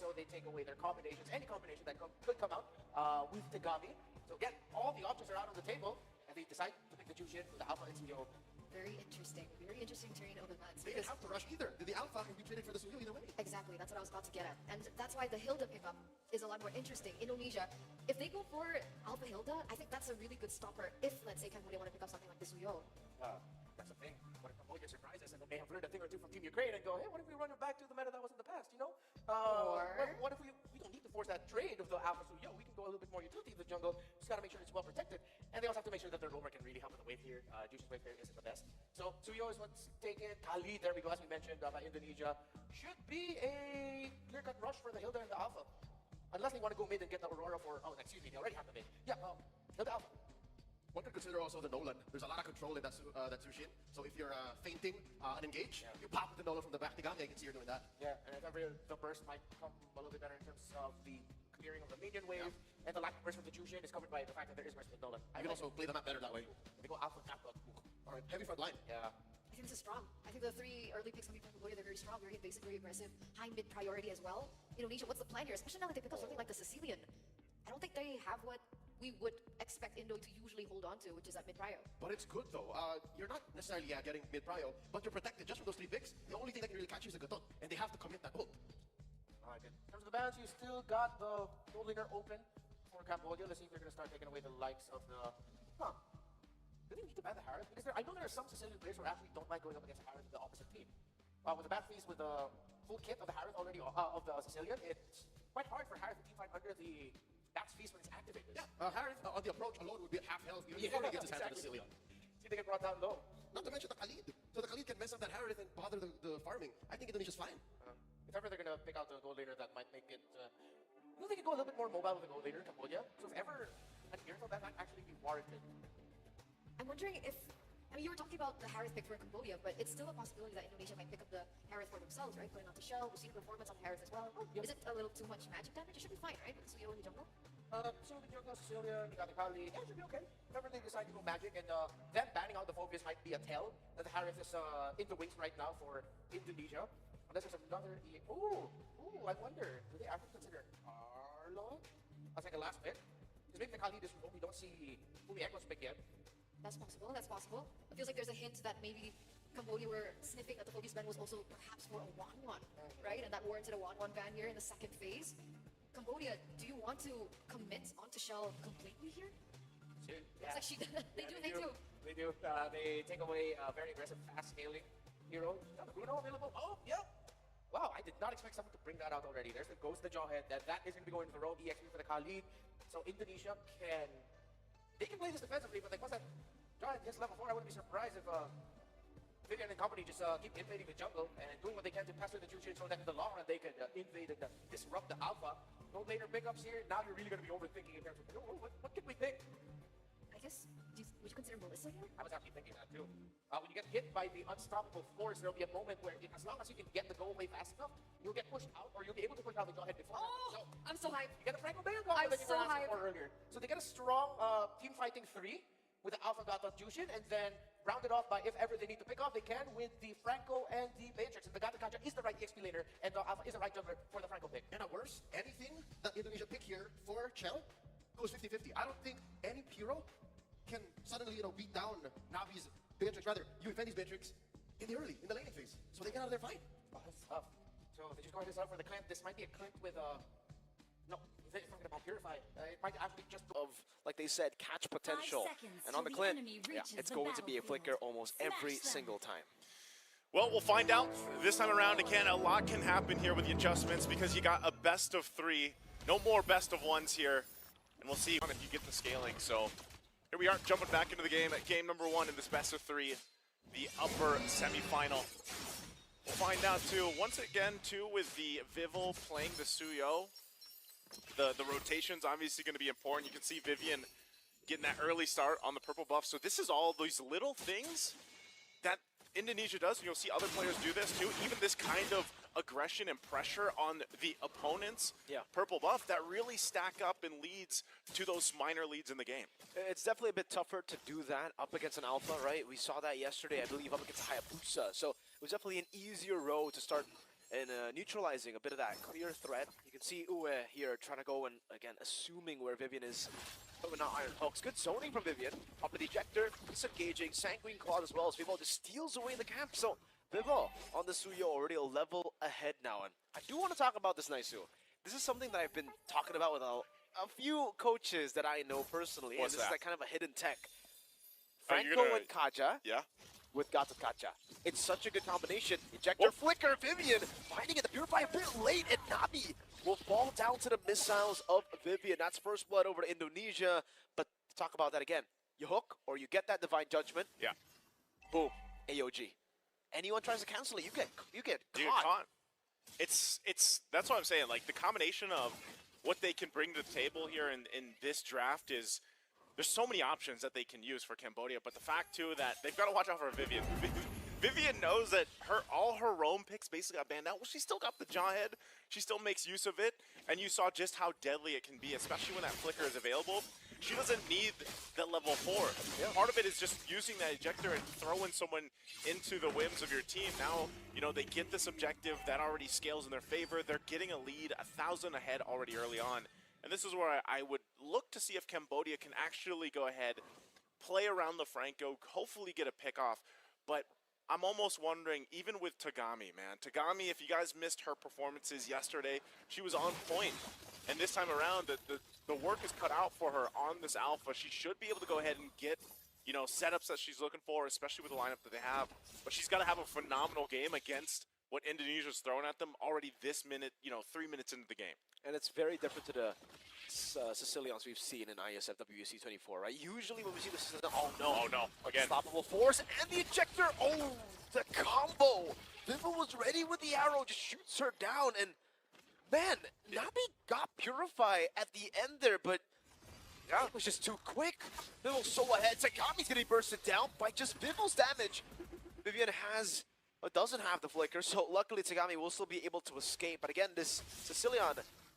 so they take away their combinations, any combination that could come out with Tagami. So again, all the options are out on the table, and they decide to pick the Jushin with the Alpha and Suyo. Very interesting terrain of events. They didn't have to rush either. The Alpha can be traded for the Suyo either way. Exactly, that's what I was about to get at. And that's why the Hilda pickup is a lot more interesting. Indonesia, if they go for Alpha Hilda, I think that's a really good stopper if, let's say, Cambodia want to pick up something like the Suyo. That's the thing. What if Cambodia surprises and then they have learned a thing or two from Team Ukraine and go, hey, what if we run it back to the meta that was in the past, you know? What if we don't need to force that trade of the Alpha Suyo? We can go a little bit more utility in the jungle. Just got to make sure it's well protected. And they also have to make sure that their roamer can really help with the wave here. Jushin's wave here isn't the best. So Suyo is what's taken. Khalid, there we go, as we mentioned, by Indonesia. Should be a clear-cut rush for the Hilda and the Alpha. Unless they want to go mid and get the Aurora for, oh, excuse me, they already have the mid. Yeah, Hilda Alpha. One could consider also the Nolan. There's a lot of control in that Jushin. So if you're fainting unengaged, you pop the Nolan from the back. Tagami, I can see you're doing that. Yeah, and if ever the burst might come a little bit better in terms of the clearing of the minion wave, and the lack of burst from the Jushin is covered by the fact that there is burst with Nolan. You can also play the map better that way. They go Alpha, Alpha. All right, heavy front line. Yeah. I think this is strong. I think the 3 early picks coming from Cambodia, they're very strong, very basic, very aggressive, high mid priority as well. Indonesia, what's the plan here? Especially now that they pick up something like the Sicilian. I don't think they have what we would expect Indo to usually hold on to, which is that mid-prio. But it's good though. You're not necessarily getting mid-prio, but you're protected just from those 3 picks. The only thing that can really catch you is a Gatot, and they have to commit that ult. Alright, in terms of the bans, you still got the gold laner open for Cambodia. Let's see if they're going to start taking away the likes of the... Do they need to ban the Harith? Because I know there are some Sicilian players who actually don't like going up against Harith of the opposite team. With the ban freeze with the full kit of the Harith already, of the Sicilian, it's quite hard for Harith to keep under the That's feast when it's activated. Yeah, Harith on the approach alone would be at half health before he gets his hands on the Sicilian. See, they get brought down low. Not to mention the Khalid. So the Khalid can mess up that Harith and bother the farming. I think Indonesia's fine. If ever they're going to pick out the gold laner, that might make it... I think they could go a little bit more mobile with the gold laner, Cambodia. So if ever an earful, that might actually be warranted. I'm wondering if... I mean, you were talking about the Harith pick for Cambodia, but it's still a possibility that Indonesia might pick up the Harith for themselves, right? Putting on the shell, we've seen performance on Harith as well. Is it a little too much magic damage? It should be fine, right? With Suyo in the jungle? So the jungle, Sicilian, you got the Kali, yeah, it should be okay. Whenever they decide to go magic, and them banning out the focus might be a tell that the Harith is in the wings right now for Indonesia. Unless there's another ooh, I wonder, do they actually consider Arlo as like a last pick? Because maybe the Kali is we don't see Umi Echo's pick yet. That's possible, that's possible. It feels like there's a hint that maybe Cambodia were sniffing that the focus ban was also perhaps for a 1-1, right? And that warranted a 1-1 ban here in the second phase. Cambodia, do you want to commit onto Shell completely here? Yeah. Looks like she they do. They do. They take away a very aggressive, fast scaling hero. Bruno available. Oh, yeah. Wow, I did not expect someone to bring that out already. There's the Ghost, the Jawhead. That is going to be going to the road EXP for the Khalid. So Indonesia can... They can play this defensively, but like once that Jawhead gets level 4, I wouldn't be surprised if Vivian and company just keep invading the jungle and doing what they can to pester the Jushin so that in the long run they could invade and disrupt the Alpha. No later pickups here. Now you're really going to be overthinking in terms of, what can we pick? I guess, would you consider Melissa here? I was actually thinking that too. When you get hit by the unstoppable force, there'll be a moment where, as long as you can get the goal away fast enough, you'll get pushed out, or you'll be able to push out the Jawhead before. Oh, so, I'm so hyped. You get a Franco Bale combo I'm that you so were asking hyped. for earlier. So they get a strong team fighting 3 with the Alpha Gata Jushin, and then rounded off by, if ever they need to pick off, they can with the Franco and the Matrix. And the Gata Kacha is the right EXP laner, and the Alpha is the right jungler for the Franco pick. And at worst, anything that Indonesia pick here for Chell goes 50-50. I don't think any Puro can suddenly, beat down Navi's Beatrix, rather, Defendi's Beatrix in the laning phase. So they get out of there fine. Oh, that's tough. So they just going this out for the Clint. This might be a Clint with no, they're talking about Purify. It might actually just of, like they said, catch potential. And on the Clint, yeah, it's going to be a flicker almost every single time. Well, we'll find out this time around. Again, a lot can happen here with the adjustments because you got a best of 3. No more best of 1s here. And we'll see if you get the scaling. So here we are jumping back into the game at game number 1 in this best of 3, the upper semifinal. We'll find out too, once again too, with the Vival playing the Suyo. The rotation's obviously going to be important. You can see Vivian getting that early start on the purple buff. So this is all these little things that Indonesia does, and you'll see other players do this too. Even this kind of aggression and pressure on the opponent's purple buff that really stack up and leads to those minor leads in the game. It's definitely a bit tougher to do that up against an Alpha, right? We saw that yesterday, I believe, up against Hayabusa. So it was definitely an easier road to start and neutralizing a bit of that clear threat. You can see Ue here trying to go and, again, assuming where Vivian is. Oh, not Iron Hooks. Good zoning from Vivian. Up the ejector, disengaging. Sanguine Claw as well as Vivo just steals away the camp. So Vivo on the Suyo already a level ahead now. And I do want to talk about this, Naisu. This is something that I've been talking about with a few coaches that I know personally. What's and this that? is like kind of a hidden tech. Oh, you're Franco gonna- and Kaja Yeah. with Gata Kacha. It's such a good combination. Ejector, flicker, Vivian finding it. The Purify a bit late, and Nabi will fall down to the missiles of Vivian. That's first blood over to Indonesia. But to talk about that again, you hook or you get that Divine Judgment. Yeah. Boom, AOG. Anyone tries to cancel it, you get Dude, caught. It's that's what I'm saying. Like the combination of what they can bring to the table here in this draft is there's so many options that they can use for Cambodia, but the fact too that they've got to watch out for Vivian. Vivian knows that all her roam picks basically got banned out. Well, she still got the Jawhead. She still makes use of it, and you saw just how deadly it can be, especially when that flicker is available. She doesn't need that level 4. Yeah. Part of it is just using that ejector and throwing someone into the whims of your team. Now, you know, they get this objective that already scales in their favor. They're getting a lead, 1,000 ahead already early on. And this is where I would look to see if Cambodia can actually go ahead, play around the Franco, hopefully get a pick off. But I'm almost wondering, even with Tagami, man. Tagami, if you guys missed her performances yesterday, she was on point. And this time around, the work is cut out for her on this alpha. She should be able to go ahead and get, you know, setups that she's looking for, especially with the lineup that they have. But she's got to have a phenomenal game against what Indonesia's throwing at them already this minute, you know, 3 minutes into the game. And it's very different to the Sicilians we've seen in ISF WC24, right? Usually when we see the Sicilians, oh no, Again. Unstoppable force and the ejector, oh, the combo. Vivo was ready with the arrow, just shoots her down, and man, Nabi got Purify at the end there, but it was just too quick. Vivo's so ahead, Tagami's gonna be bursted down by just Vivo's damage. Vivian doesn't have the flicker, so luckily Tagami will still be able to escape. But again, this Sicilian,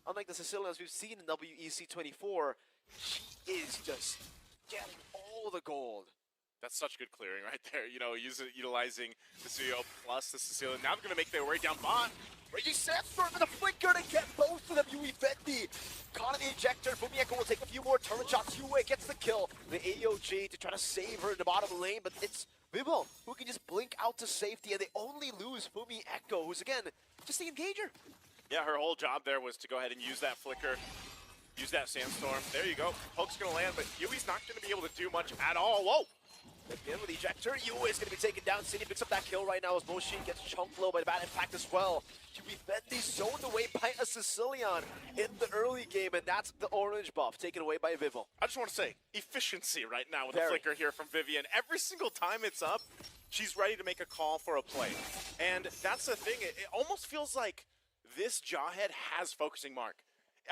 unlike the Sicilians we've seen in WEC24, she is just getting all the gold. That's such good clearing right there. You know, utilizing the Suyo plus the Sicilian. Now they're going to make their way down bot. Raging Sandstorm with a flicker to get both of them. Yui Fendi caught in the ejector. Fumieko will take a few more turret shots. Yue gets the kill. The AOG to try to save her in the bottom lane, but it's Vivo who can just blink out to safety, and they only lose Fumieko, who's again just the engager. Yeah, her whole job there was to go ahead and use that flicker, use that Sandstorm. There you go. Hook's going to land, but Yui's not going to be able to do much at all. Whoa! Again with the ejector, Yue is going to be taken down. City picks up that kill right now as Moshi gets chunked low by the bad impact as well. Yui Fendi zoned away by a Sicilian in the early game, and that's the orange buff taken away by Vivo. I just want to say, efficiency right now with Very. the flicker here from Vivian. Every single time it's up, she's ready to make a call for a play. And that's the thing, it almost feels like this Jawhead has focusing mark.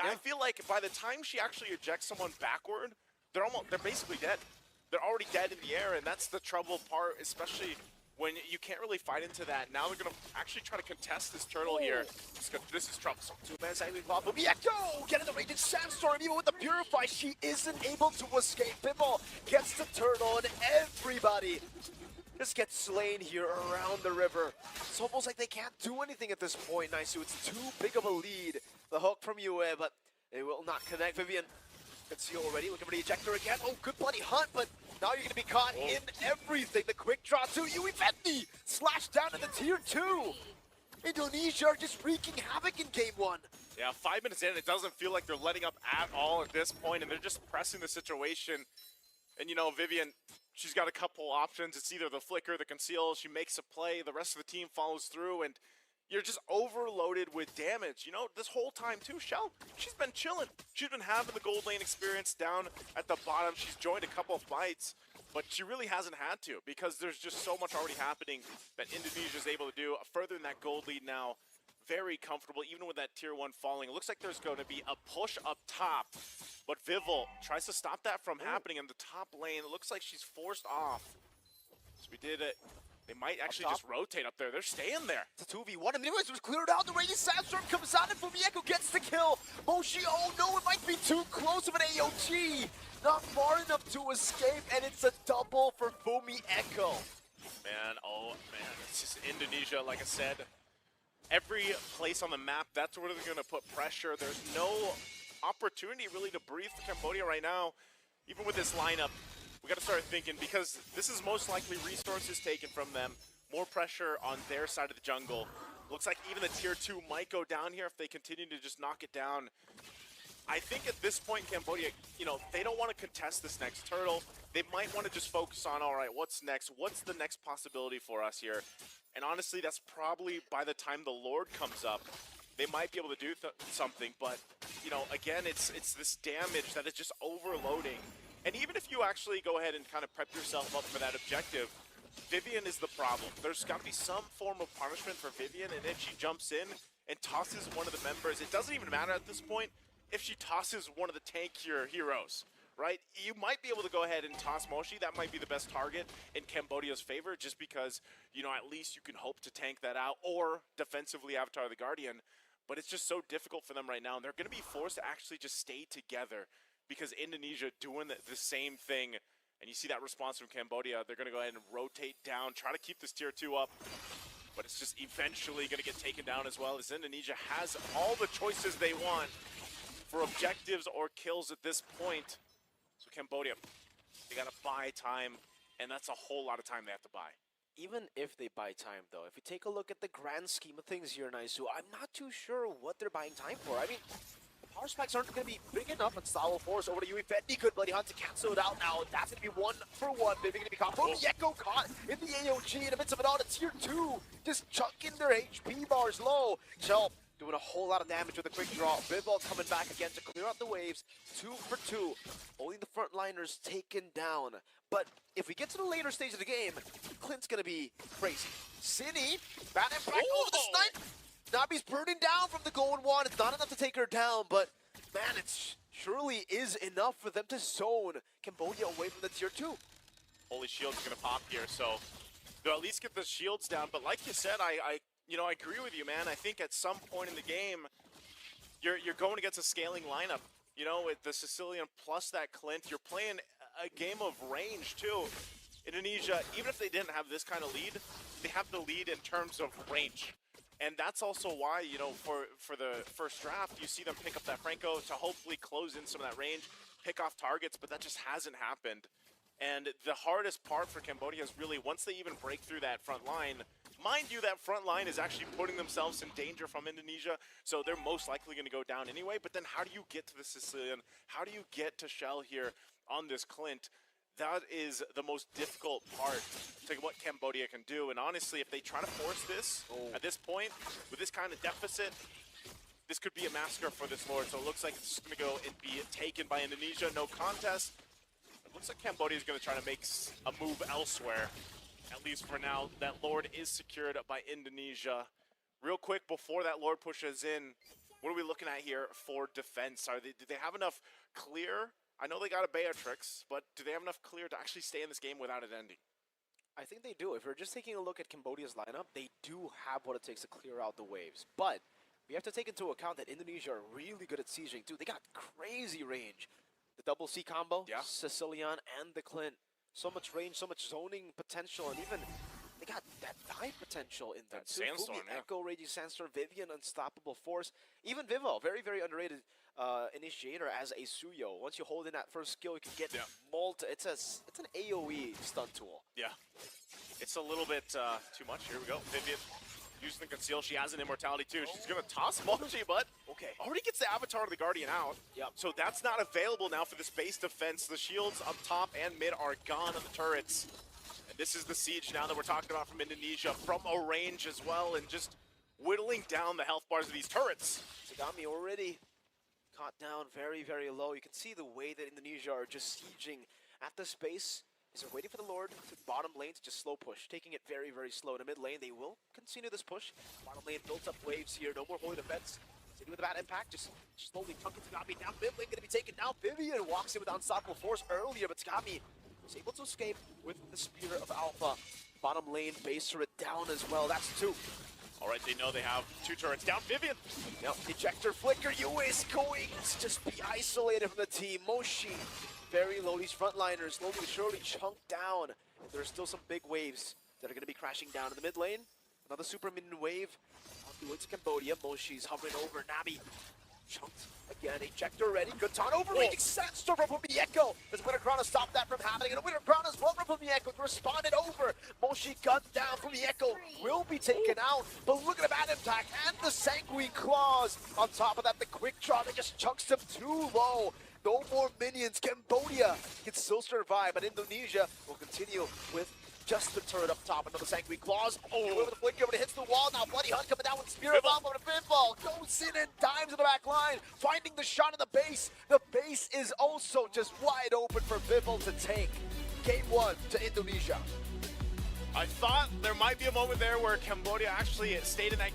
I feel like by the time she actually ejects someone backward, they're basically dead. They're already dead in the air, and that's the trouble part, especially when you can't really fight into that. Now they're going to actually try to contest this turtle here. This is troublesome. Two-man Sanguine Claw. Fumieko getting the Raging Sandstorm. Even with the Purify, she isn't able to escape. Vivo gets the turtle, and everybody just gets slain here around the river. It's almost like they can't do anything at this point, Naisu. It's too big of a lead. The hook from Yue, but it will not connect. Vivian can see already, looking for the ejector again. Oh, good bloody hunt, but now you're going to be caught in everything. The quick draw too. Yui Fendi slashed down to the tier 2. Indonesia are just wreaking havoc in game 1. Yeah, 5 minutes in, it doesn't feel like they're letting up at all at this point, and they're just pressing the situation. And you know, Vivian, she's got a couple options. It's either the flicker, the conceal, she makes a play, the rest of the team follows through, and you're just overloaded with damage. You know, this whole time too, Shell, she's been chilling. She's been having the gold lane experience down at the bottom. She's joined a couple of fights, but she really hasn't had to because there's just so much already happening that Indonesia's able to do. Further in that gold lead now, very comfortable, even with that tier 1 falling. It looks like there's going to be a push up top, but Vival tries to stop that from happening in the top lane. It looks like she's forced off. So we did it. They might actually just rotate up there. They're staying there. It's a 2v1, and anyways, it was cleared out. The Raging Sandstorm comes out, and Fumieko gets the kill. Moshi, oh no, it might be too close of an AOG. Not far enough to escape, and it's a double for Fumieko. Man, oh man, it's just Indonesia, like I said. every place on the map, that's where they're going to put pressure. There's no opportunity really to breathe for Cambodia right now. Even with this lineup, we got to start thinking, because this is most likely resources taken from them, more pressure on their side of the jungle. Looks like even the tier 2 might go down here if they continue to just knock it down. I think at this point, Cambodia, you know, they don't want to contest this next turtle. They might want to just focus on, all right, what's next? What's the next possibility for us here? And honestly, that's probably by the time the Lord comes up, they might be able to do something. But, you know, again, it's this damage that is just overloading. And even if you actually go ahead and kind of prep yourself up for that objective, Vivian is the problem. There's got to be some form of punishment for Vivian, and if she jumps in and tosses one of the members, it doesn't even matter at this point if she tosses one of the tankier heroes, right? You might be able to go ahead and toss Moshi. That might be the best target in Cambodia's favor, just because, you know, at least you can hope to tank that out or defensively Avatar the Guardian. But it's just so difficult for them right now, and they're going to be forced to actually just stay together because Indonesia doing the same thing. And you see that response from Cambodia. They're going to go ahead and rotate down, try to keep this tier 2 up. But it's just eventually going to get taken down as well, as Indonesia has all the choices they want for objectives or kills at this point. So Cambodia, they got to buy time, and that's a whole lot of time they have to buy. Even if they buy time, though, if you take a look at the grand scheme of things here, Naisu, I'm not too sure what they're buying time for. I mean, the power spikes aren't going to be big enough. Unstoppable Force over to Uefendi. Good Bloody Hunt to cancel it out now. That's going to be 1-for-1. Vivian going to be caught. Boom, Yeko caught in the AOG in the midst of it all. It's tier 2. Just chucking their HP bars low. Shell doing a whole lot of damage with a quick draw. Bivol coming back again to clear out the waves. 2 for 2. Only the frontliners taken down. But if we get to the later stage of the game, Clint's going to be crazy. City, bad impact over the snipe. Nabi's burning down from the going one. It's not enough to take her down, but man, it surely is enough for them to zone Cambodia away from the tier 2. Holy Shield's going to pop here, so they'll at least get the shields down. But like you said, I agree with you, man. I think at some point in the game, you're going against a scaling lineup. You know, with the Sicilian plus that Clint, you're playing a game of range too. Indonesia, even if they didn't have this kind of lead, they have the lead in terms of range. And that's also why, you know, for the first draft, you see them pick up that Franco to hopefully close in some of that range, pick off targets, but that just hasn't happened. And the hardest part for Cambodia is really once they even break through that front line. Mind you, that front line is actually putting themselves in danger from Indonesia, so they're most likely going to go down anyway. But then how do you get to the Sicilian? How do you get to Shell here on this Clint? That is the most difficult part to what Cambodia can do. And honestly, if they try to force this at this point, with this kind of deficit, this could be a massacre for this Lord. So it looks like it's going to go and be taken by Indonesia. No contest. It looks like Cambodia is going to try to make a move elsewhere. At least for now, that Lord is secured by Indonesia. Real quick, before that Lord pushes in, what are we looking at here for defense? Do they have enough clear? I know they got a Beatrix, but do they have enough clear to actually stay in this game without it ending? I think they do. If we're just taking a look at Cambodia's lineup, they do have what it takes to clear out the waves. But we have to take into account that Indonesia are really good at sieging too. They got crazy range. The double C combo, yeah. Sicilian and the Clint. So much range, so much zoning potential, and even they got that dive potential in them. That Sandstorm, yeah. Echo, Raging Sandstorm, Vivian, Unstoppable Force. Even Vivo, very, very underrated initiator as a Suyo. Once you hold in that first skill, you can get it's an AoE stun tool. Yeah. It's a little bit too much. Here we go. Vivian using the conceal. She has an immortality too. She's going to toss Mochi, but already gets the Avatar of the Guardian out. Yep. So that's not available now for this base defense. The shields up top and mid are gone on the turrets. And this is the siege now that we're talking about from Indonesia, from a range as well, and just whittling down the health bars of these turrets. Sagami already caught down very, very low. You can see the way that Indonesia are just sieging at the space. Is they're waiting for the Lord to bottom lane to just slow push, taking it very, very slow. In the mid lane, they will continue this push. Bottom lane built up waves here. No more holy defense. City with a bad impact, just slowly chunking Tagami down. Mid lane going to be taken down. Vivian walks in with Unstoppable Force earlier, but Tagami is able to escape with the Spear of Alpha. Bottom lane base turret down as well. That's 2. All right, they know they have 2 turrets down. Vivian. Yep, ejector flicker. US going to just be isolated from the team. Moshi very low. These frontliners slowly but surely chunked down. And there's still some big waves that are going to be crashing down in the mid lane. Another super minion wave on Towards Cambodia. Moshi's hovering over Nabi. Chunked again, ejector ready. Good turn over, reading Sandstorm from Mieko. Does Wintercrown stop that from happening? And a Wintercrown as well from Mieko to respond it over. Moshi gunned down from Mieko. Will be taken out, but look at the bad impact and the Sanguine Claws. On top of that, the quick draw that just chunks him too low. No more minions. Cambodia can still survive, but Indonesia will continue with just the turret up top. Another Sanguine Claws. Oh, over the flicker, but it hits the wall. Now Bloody Hunt coming down with Spirit Bomb over the pinball. Goes in and dimes in the back line. Finding the shot in the base. The base is also just wide open for Bibble to take. Game 1 to Indonesia. I thought there might be a moment there where Cambodia actually stayed in that